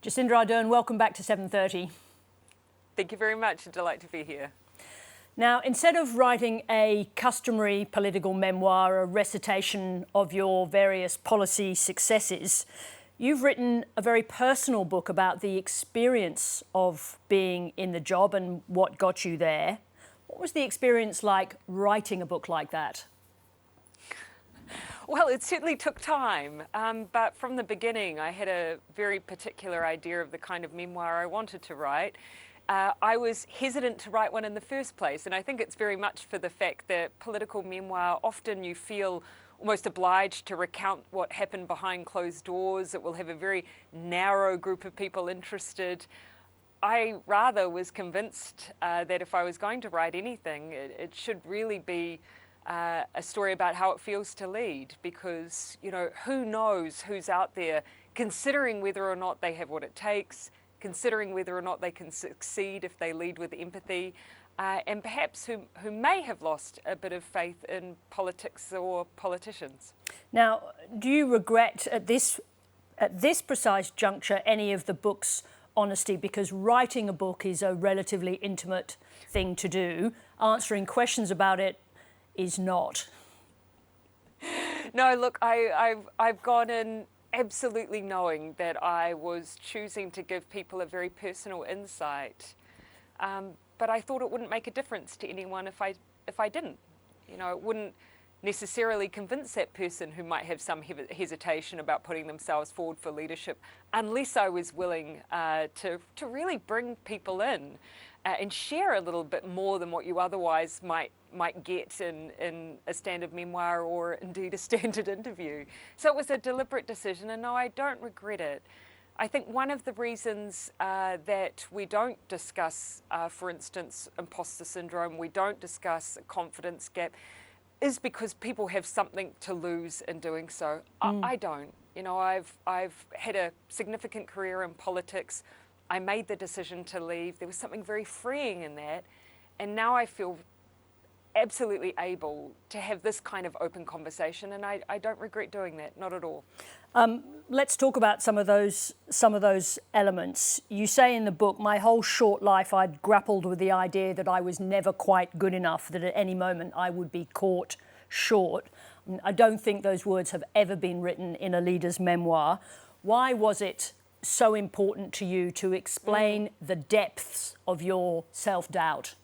Jacinda Ardern, welcome back to 7:30. Thank you very much. A delight to be here. Now, instead of writing a customary political memoir, a recitation of your various policy successes, you've written a very personal book about the experience of being in the job and what got you there. What was the experience like writing a book like that? Well, it certainly took time, but from the beginning I had a very particular idea of the kind of memoir I wanted to write. I was hesitant to write one in the first place, and I think it's very much for the fact that political memoir, often you feel almost obliged to recount what happened behind closed doors. It will have a very narrow group of people interested. I rather was convinced that if I was going to write anything, it should really be a story about how it feels to lead, because, you know, who knows who's out there considering whether or not they have what it takes, considering whether or not they can succeed if they lead with empathy, and perhaps who may have lost a bit of faith in politics or politicians. Now, do you regret at this precise juncture any of the book's honesty? Because writing a book is a relatively intimate thing to do. Answering questions about it is not. No, look, I've gone in absolutely knowing that I was choosing to give people a very personal insight, but I thought it wouldn't make a difference to anyone if I didn't. You know, it wouldn't necessarily convince that person who might have some hesitation about putting themselves forward for leadership, unless I was willing to really bring people in and share a little bit more than what you otherwise might get in a standard memoir or indeed a standard interview. So it was a deliberate decision, and no, I don't regret it. I think one of the reasons that we don't discuss, for instance, imposter syndrome, we don't discuss a confidence gap, is because people have something to lose in doing so. I don't. You know, I've had a significant career in politics. I made the decision to leave. There was something very freeing in that, and now I feel absolutely able to have this kind of open conversation, and I don't regret doing that, not at all. Let's talk about some of those elements. You say in the book, my whole short life I'd grappled with the idea that I was never quite good enough, that at any moment I would be caught short. I don't think those words have ever been written in a leader's memoir. Why was it so important to you to explain the depths of your self-doubt?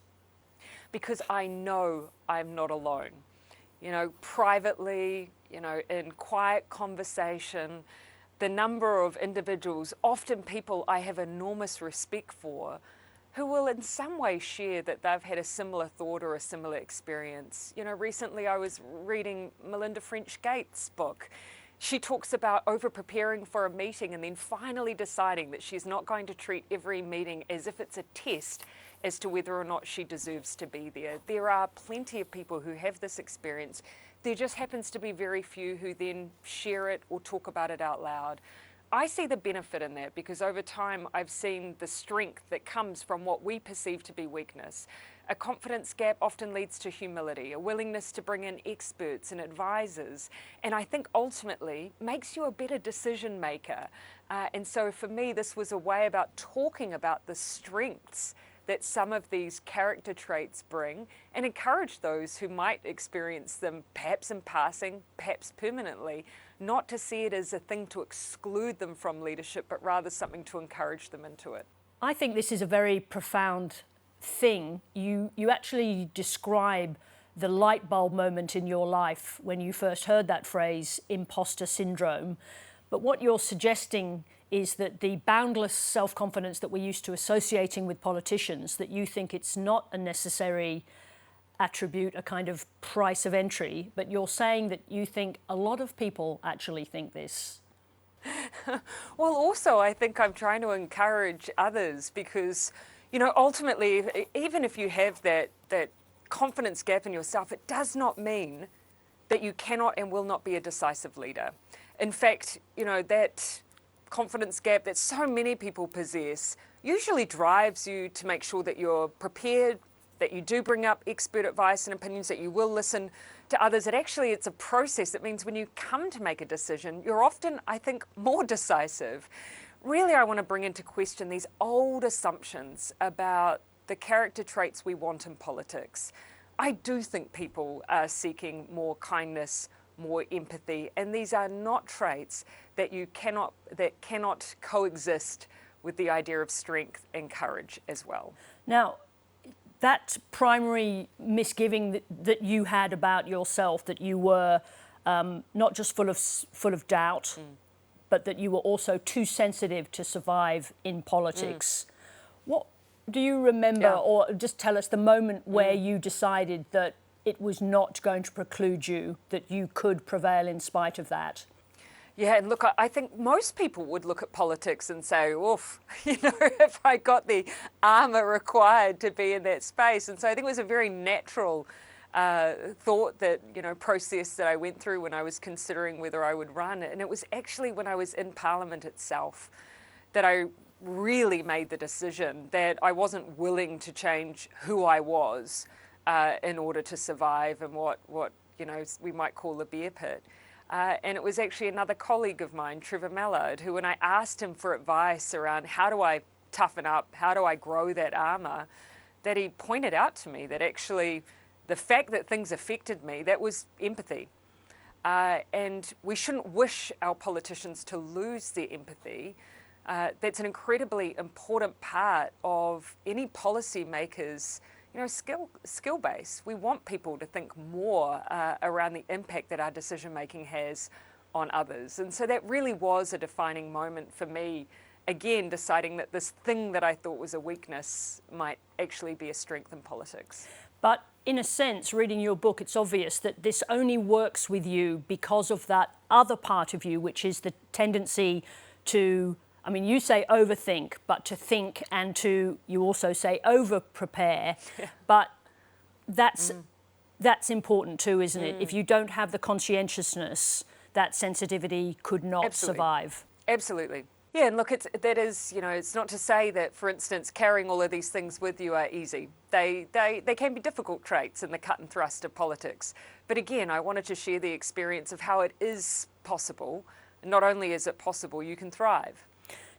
Because I know I'm not alone. You know, privately, you know, in quiet conversation, the number of individuals, often people I have enormous respect for, who will in some way share that they've had a similar thought or a similar experience. You know, recently I was reading Melinda French Gates' book. She talks about over-preparing for a meeting and then finally deciding that she's not going to treat every meeting as if it's a test as to whether or not she deserves to be there. There are plenty of people who have this experience. There just happens to be very few who then share it or talk about it out loud. I see the benefit in that because over time I've seen the strength that comes from what we perceive to be weakness. A confidence gap often leads to humility, a willingness to bring in experts and advisors, and I think ultimately makes you a better decision maker. And so for me, this was a way about talking about the strengths that some of these character traits bring and encourage those who might experience them, perhaps in passing, perhaps permanently, not to see it as a thing to exclude them from leadership, but rather something to encourage them into it. I think this is a very profound thing. You actually describe the light bulb moment in your life when you first heard that phrase, imposter syndrome. But what you're suggesting is that the boundless self-confidence that we're used to associating with politicians, that you think it's not a necessary attribute, a kind of price of entry, but you're saying that you think a lot of people actually think this. Well, also, I think I'm trying to encourage others because, you know, ultimately, even if you have that confidence gap in yourself, it does not mean that you cannot and will not be a decisive leader. In fact, you know, that confidence gap that so many people possess usually drives you to make sure that you're prepared, that you do bring up expert advice and opinions, that you will listen to others. That actually it's a process that means when you come to make a decision, you're often, I think, more decisive. really I want to bring into question these old assumptions about the character traits we want in politics. I do think people are seeking more kindness, more empathy, and these are not traits that cannot coexist with the idea of strength and courage as well. Now, that primary misgiving that you had about yourself, that you were not just full of doubt, but that you were also too sensitive to survive in politics. What do you remember, or just tell us the moment where you decided that it was not going to preclude you, that you could prevail in spite of that? Yeah, and look, I think most people would look at politics and say, oof, if I got the armour required to be in that space. And so I think it was a very natural thought that, process that I went through when I was considering whether I would run. And it was actually when I was in Parliament itself that I really made the decision that I wasn't willing to change who I was in order to survive in what we might call the bear pit. And it was actually another colleague of mine, Trevor Mallard, who when I asked him for advice around how do I toughen up, how do I grow that armour, that he pointed out to me that actually the fact that things affected me, that was empathy. And we shouldn't wish our politicians to lose their empathy. That's an incredibly important part of any policymaker's skill base. We want people to think more around the impact that our decision making has on others. And so that really was a defining moment for me, again, deciding that this thing that I thought was a weakness might actually be a strength in politics. But in a sense, reading your book, it's obvious that this only works with you because of that other part of you, which is the tendency to, you say overthink, but to think and to, you also say over-prepare, but that's important too, isn't it? If you don't have the conscientiousness, that sensitivity could not survive. Absolutely. Yeah, and look, it's not to say that, for instance, carrying all of these things with you are easy. They can be difficult traits in the cut and thrust of politics. But again, I wanted to share the experience of how it is possible. Not only is it possible, you can thrive.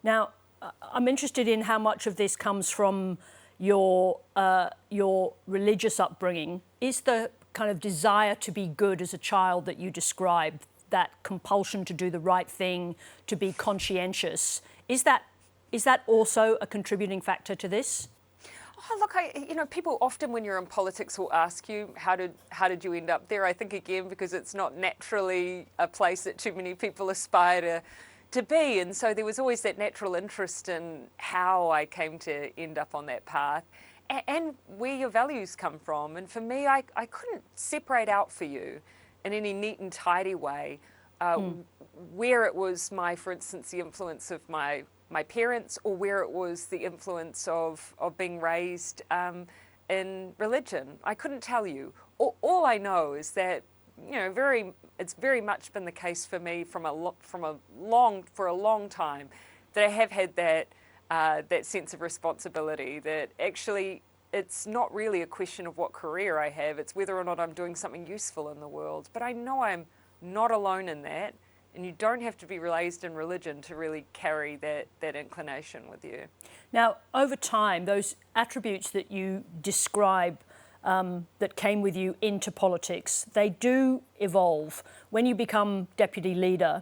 Now, I'm interested in how much of this comes from your religious upbringing. Is the kind of desire to be good as a child that you described, that compulsion to do the right thing, to be conscientious, is that also a contributing factor to this? Oh, look, people often when you're in politics will ask you, how did you end up there? I think, again, because it's not naturally a place that too many people aspire to be. And so there was always that natural interest in how I came to end up on that path and where your values come from. And for me, I couldn't separate out for you in any neat and tidy way where it was for instance, the influence of my parents, or where it was the influence of being raised in religion. I couldn't tell you. All I know is that it's very much been the case for me for a long time that I have had that sense of responsibility, that actually it's not really a question of what career I have, it's whether or not I'm doing something useful in the world. But I know I'm not alone in that, and you don't have to be raised in religion to really carry that inclination with you. Now, over time, those attributes that you describe that came with you into politics, they do evolve. When you become deputy leader,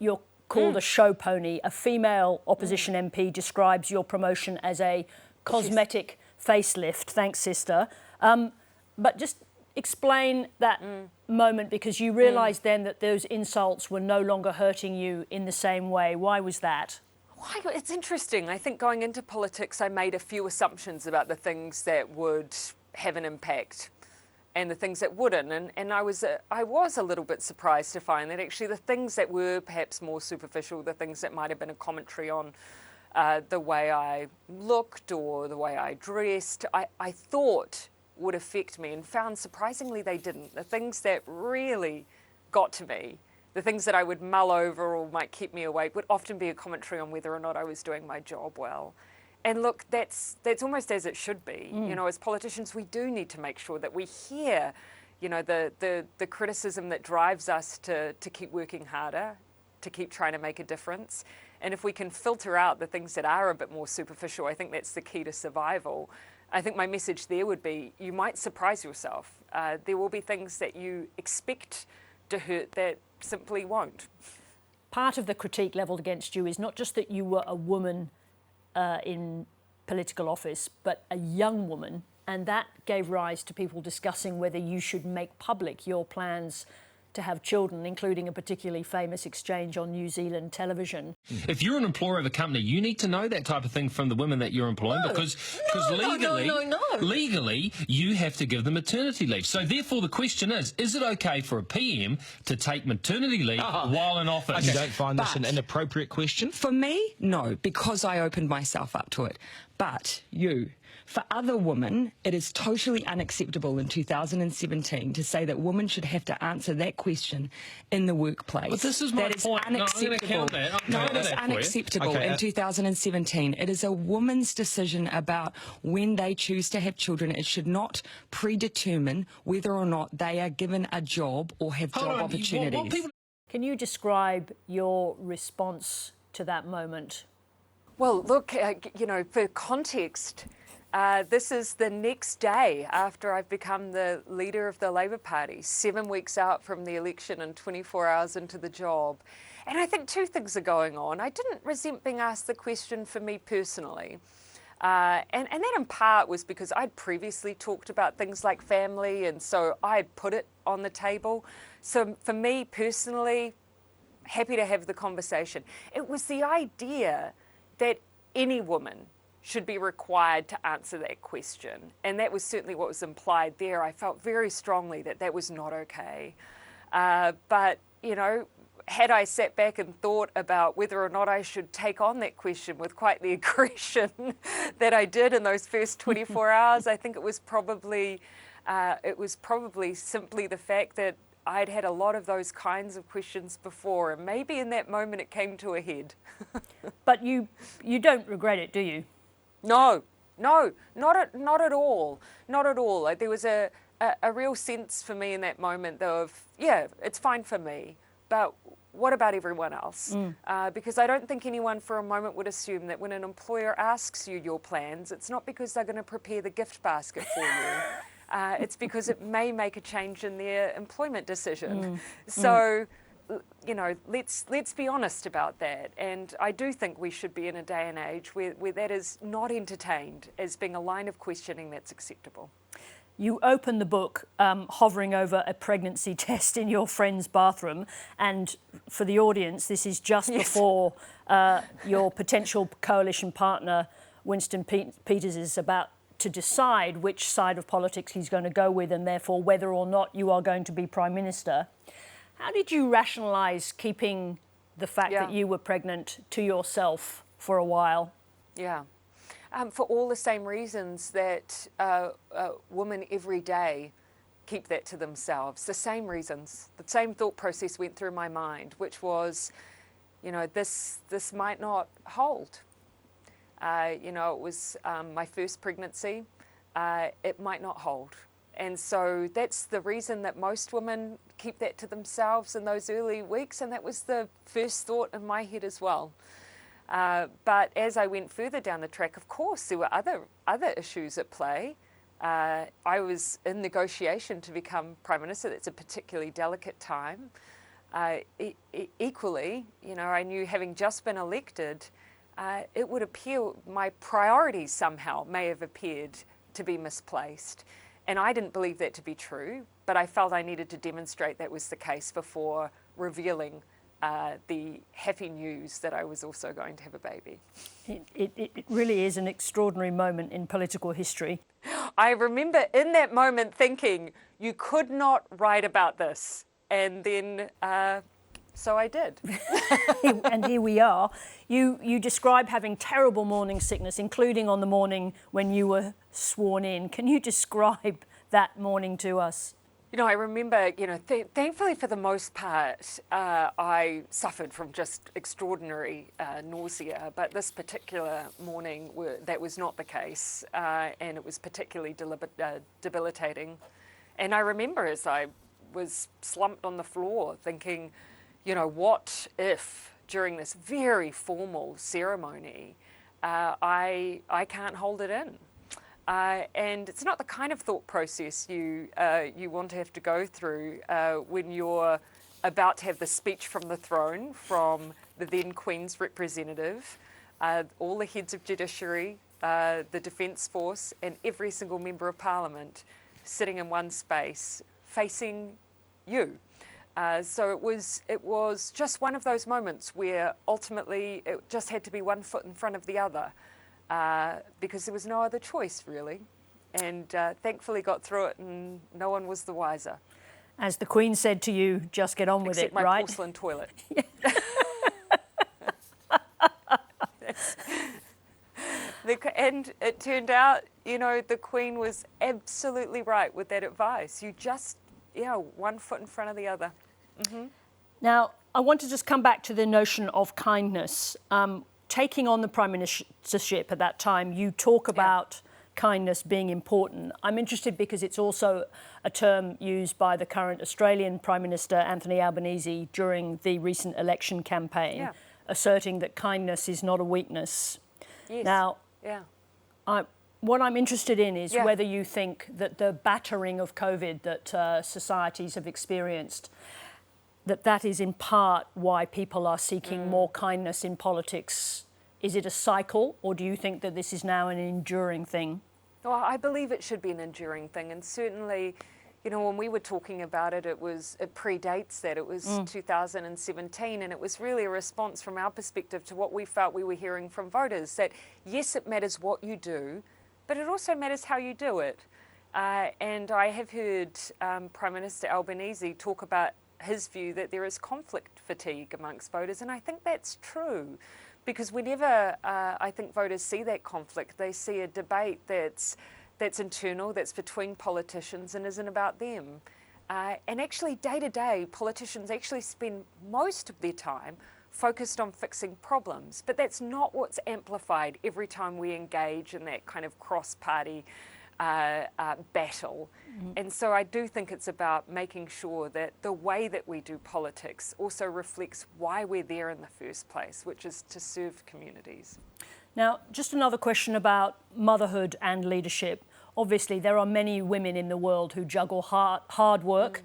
you're called a show pony. A female opposition MP describes your promotion as a cosmetic facelift. Thanks, sister. But just explain that moment, because you realised then that those insults were no longer hurting you in the same way. Why was that? It's interesting. I think going into politics, I made a few assumptions about the things that would have an impact and the things that wouldn't. And I was a little bit surprised to find that actually the things that were perhaps more superficial, the things that might have been a commentary on the way I looked or the way I dressed, I thought would affect me, and found surprisingly they didn't. The things that really got to me, the things that I would mull over or might keep me awake, would often be a commentary on whether or not I was doing my job well. And look, that's almost as it should be. As politicians, we do need to make sure that we hear, the criticism that drives us to keep working harder, to keep trying to make a difference. And if we can filter out the things that are a bit more superficial, I think that's the key to survival. I think my message there would be, you might surprise yourself. There will be things that you expect to hurt that simply won't. Part of the critique levelled against you is not just that you were a woman in political office, but a young woman, and that gave rise to people discussing whether you should make public your plans to have children, including a particularly famous exchange on New Zealand television. If you're an employer of a company, you need to know that type of thing from the women that you're employing, because legally you have to give them maternity leave. So therefore the question is it okay for a PM to take maternity leave while in office? You don't find this an inappropriate question? For me, no, because I opened myself up to it. But for other women, it is totally unacceptable in 2017 to say that women should have to answer that question in the workplace. But this is my point. Unacceptable. No, it is unacceptable in 2017. It is a woman's decision about when they choose to have children. It should not predetermine whether or not they are given a job or have job opportunities. Can you describe your response to that moment? Well, look, for context, this is the next day after I've become the leader of the Labour Party, 7 weeks out from the election and 24 hours into the job. And I think two things are going on. I didn't resent being asked the question for me personally. And that in part was because I'd previously talked about things like family, and so I'd put it on the table. So for me personally, happy to have the conversation. It was the idea that any woman should be required to answer that question. And that was certainly what was implied there. I felt very strongly that that was not okay. But, had I sat back and thought about whether or not I should take on that question with quite the aggression that I did in those first 24 hours, I think it was probably simply the fact that I'd had a lot of those kinds of questions before, and maybe in that moment it came to a head. But you don't regret it, do you? No, not at all. Not at all. There was a real sense for me in that moment of, it's fine for me, but what about everyone else? Because I don't think anyone for a moment would assume that when an employer asks you your plans, it's not because they're going to prepare the gift basket for you. It's because it may make a change in their employment decision. So, let's be honest about that. And I do think we should be in a day and age where that is not entertained as being a line of questioning that's acceptable. You open the book hovering over a pregnancy test in your friend's bathroom, and for the audience, this is just before your potential coalition partner, Winston Peters, is about to decide which side of politics he's going to go with, and therefore whether or not you are going to be Prime Minister. How did you rationalise keeping the fact that you were pregnant to yourself for a while? Yeah. For all the same reasons that women every day keep that to themselves. The same reasons. The same thought process went through my mind, which was, this might not hold. It was my first pregnancy. It might not hold. And so that's the reason that most women keep that to themselves in those early weeks, and that was the first thought in my head as well. But as I went further down the track, of course, there were other issues at play. I was in negotiation to become Prime Minister. That's a particularly delicate time. Equally, I knew, having just been elected, it would appear my priorities somehow may have appeared to be misplaced. And I didn't believe that to be true, but I felt I needed to demonstrate that was the case before revealing the happy news that I was also going to have a baby. It really is an extraordinary moment in political history. I remember in that moment thinking, you could not write about this. And then, so I did. And here we are. You describe having terrible morning sickness, including on the morning when you were sworn in. Can you describe that morning to us? I remember, thankfully for the most part, I suffered from just extraordinary nausea, but this particular morning, that was not the case, and it was particularly debilitating. And I remember as I was slumped on the floor thinking, what if, during this very formal ceremony, I can't hold it in. And it's not the kind of thought process you want to have to go through when you're about to have the speech from the throne from the then Queen's representative, all the heads of judiciary, the Defence Force, and every single member of Parliament sitting in one space facing you. So it was just one of those moments where ultimately it just had to be one foot in front of the other, because there was no other choice really, and thankfully got through it and no one was the wiser. As the Queen said to you, just get on with Except it, right? my porcelain toilet. And it turned out, you know, the Queen was absolutely right with that advice. You just, one foot in front of the other. Mm-hmm. Now, I want to just come back to the notion of kindness. Taking on the Prime Ministership at that time, you talk about kindness being important. I'm interested because it's also a term used by the current Australian Prime Minister, Anthony Albanese, during the recent election campaign, asserting that kindness is not a weakness. Yes. Now, what I'm interested in is whether you think that the battering of COVID that societies have experienced, that is in part why people are seeking more kindness in politics. Is it a cycle, or do you think that this is now an enduring thing? Well, I believe it should be an enduring thing, and certainly, you know, when we were talking about it, it predates that. It was 2017, and it was really a response from our perspective to what we felt we were hearing from voters, that yes, it matters what you do, but it also matters how you do it. And I have heard Prime Minister Albanese talk about his view that there is conflict fatigue amongst voters, and I think that's true. Because whenever I think voters see that conflict, they see a debate that's internal, that's between politicians and isn't about them. And actually, day to day, politicians actually spend most of their time focused on fixing problems. But that's not what's amplified every time we engage in that kind of cross-party battle. And so I do think it's about making sure that the way that we do politics also reflects why we're there in the first place, which is to serve communities. Now, just another question about motherhood and leadership. Obviously, there are many women in the world who juggle hard work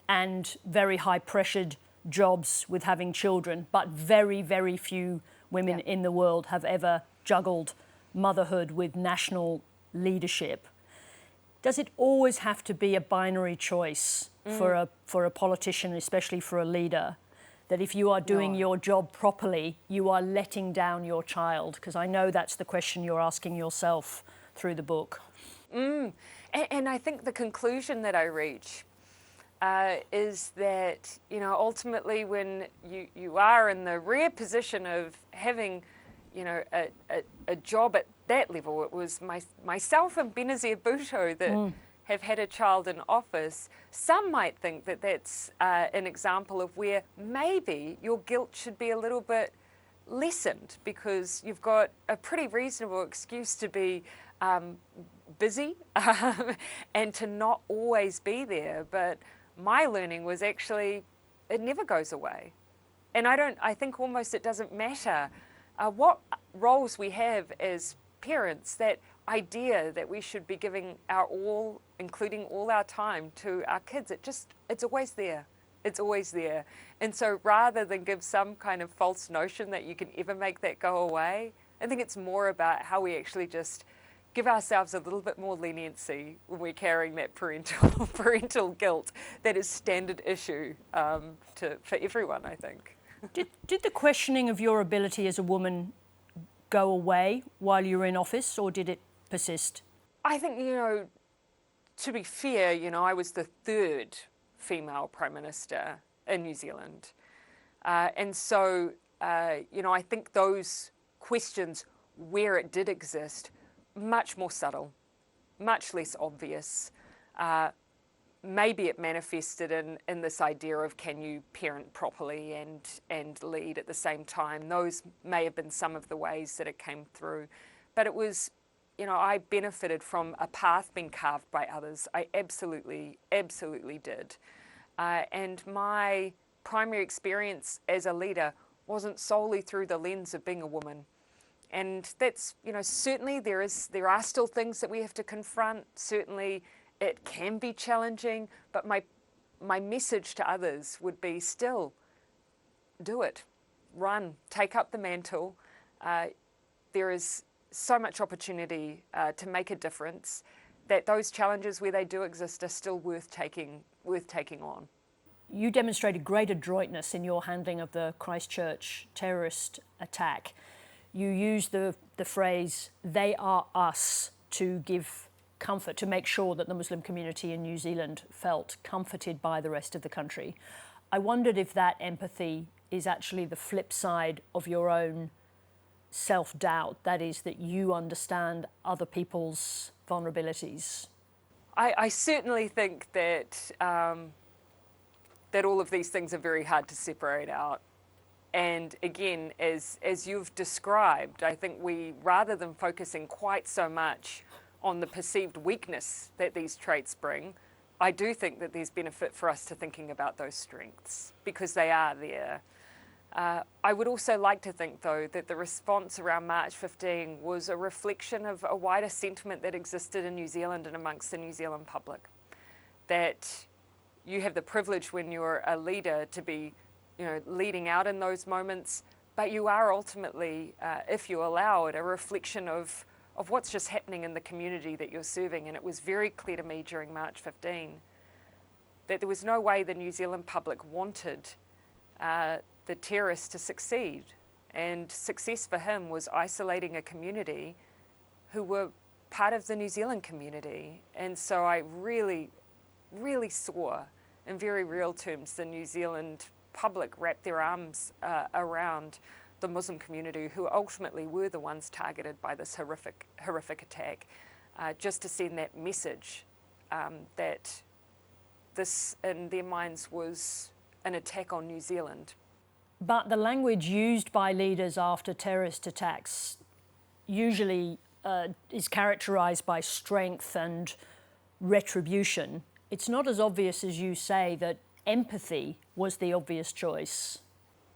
and very high-pressured jobs with having children, but very, very few women in the world have ever juggled motherhood with national leadership. Does it always have to be a binary choice for a politician, especially for a leader, that if you are doing your job properly, you are letting down your child? Because I know that's the question you're asking yourself through the book. And I think the conclusion that I reach is that, you know, ultimately when you are in the rare position of having, you know, a job at that level. It was myself and Benazir Bhutto that have had a child in office. Some might think that that's an example of where maybe your guilt should be a little bit lessened because you've got a pretty reasonable excuse to be busy and to not always be there. But my learning was actually it never goes away. And I think almost it doesn't matter what roles we have as parents, that idea that we should be giving our all, including all our time to our kids, it's always there. It's always there. And so rather than give some kind of false notion that you can ever make that go away, I think it's more about how we actually just give ourselves a little bit more leniency when we're carrying that parental guilt that is standard issue for everyone, I think. Did the questioning of your ability as a woman go away while you were in office, or did it persist? I think, you know, to be fair, you know, I was the third female Prime Minister in New Zealand. And so, you know, I think those questions, where it did exist, much more subtle, much less obvious. Maybe it manifested in this idea of can you parent properly and lead at the same time. Those may have been some of the ways that it came through. But it was, you know, I benefited from a path being carved by others. I absolutely, absolutely did. And my primary experience as a leader wasn't solely through the lens of being a woman. And that's, certainly there are still things that we have to confront. Certainly it can be challenging, but my message to others would be still do it. Run, take up the mantle. There is so much opportunity to make a difference that those challenges where they do exist are still worth taking on. You demonstrated great adroitness in your handling of the Christchurch terrorist attack. You used the phrase, "they are us," to give comfort, to make sure that the Muslim community in New Zealand felt comforted by the rest of the country. I wondered if that empathy is actually the flip side of your own self-doubt, that is, that you understand other people's vulnerabilities. I certainly think that that all of these things are very hard to separate out. And again, as you've described, I think we, rather than focusing quite so much on the perceived weakness that these traits bring, I do think that there's benefit for us to thinking about those strengths, because they are there. I would also like to think, though, that the response around March 15 was a reflection of a wider sentiment that existed in New Zealand and amongst the New Zealand public. That you have the privilege when you're a leader to be, leading out in those moments, but you are ultimately, if you allow it, a reflection of what's just happening in the community that you're serving. And it was very clear to me during March 15 that there was no way the New Zealand public wanted the terrorists to succeed. And success for him was isolating a community who were part of the New Zealand community. And so I really, really saw, in very real terms, the New Zealand public wrap their arms around the Muslim community, who ultimately were the ones targeted by this horrific attack, just to send that message that this, in their minds, was an attack on New Zealand. But the language used by leaders after terrorist attacks usually is characterised by strength and retribution. It's not as obvious as you say that empathy was the obvious choice.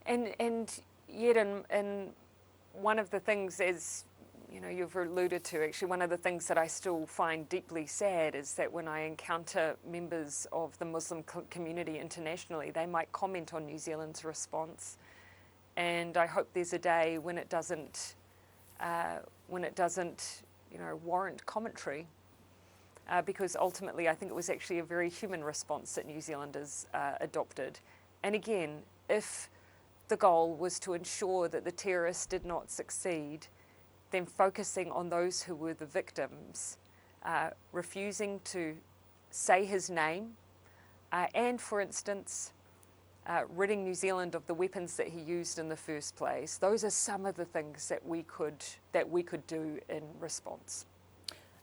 And yet, in one of the things, as you've alluded to, actually, one of the things that I still find deeply sad is that when I encounter members of the Muslim community internationally, they might comment on New Zealand's response. And I hope there's a day when it doesn't, warrant commentary. Because ultimately, I think it was actually a very human response that New Zealanders adopted. And again, if the goal was to ensure that the terrorists did not succeed, then focusing on those who were the victims, refusing to say his name, and, for instance, ridding New Zealand of the weapons that he used in the first place. Those are some of the things that we could do in response.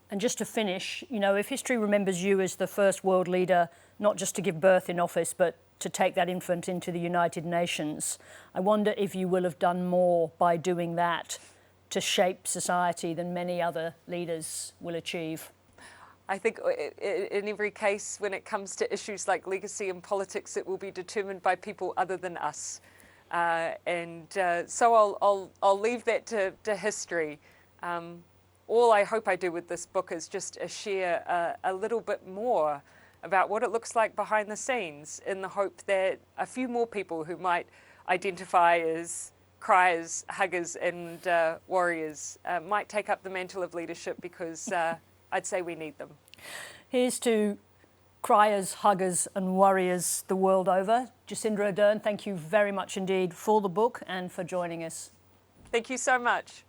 And just to finish, if history remembers you as the first world leader, not just to give birth in office, but to take that infant into the United Nations, I wonder if you will have done more by doing that to shape society than many other leaders will achieve. I think in every case, when it comes to issues like legacy and politics, it will be determined by people other than us. So I'll leave that to history. All I hope I do with this book is just share a little bit more about what it looks like behind the scenes, in the hope that a few more people who might identify as criers, huggers and warriors might take up the mantle of leadership, because I'd say we need them. Here's to criers, huggers and warriors the world over. Jacinda Ardern, thank you very much indeed for the book and for joining us. Thank you so much.